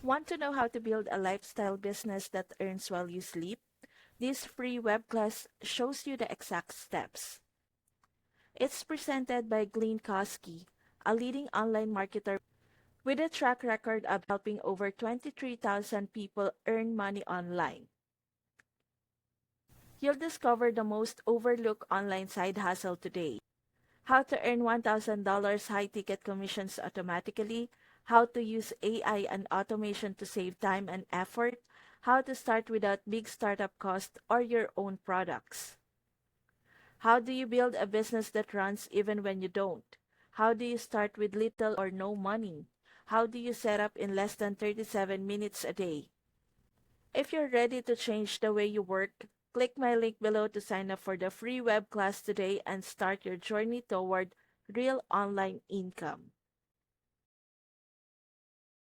Want to know how to build a lifestyle business that earns while you sleep? This free web class shows you the exact steps. It's presented by Glenn Kosky, a leading online marketer with a track record of helping over 23,000 people earn money online. You'll discover the most overlooked online side hustle today. How to earn $1,000 high ticket commissions automatically, how to use AI and automation to save time and effort, how to start without big startup costs or your own products. How do you build a business that runs even when you don't? How do you start with little or no money? How do you set up in less than 37 minutes a day? If you're ready to change the way you work, click my link below to sign up for the free web class today and start your journey toward real online income.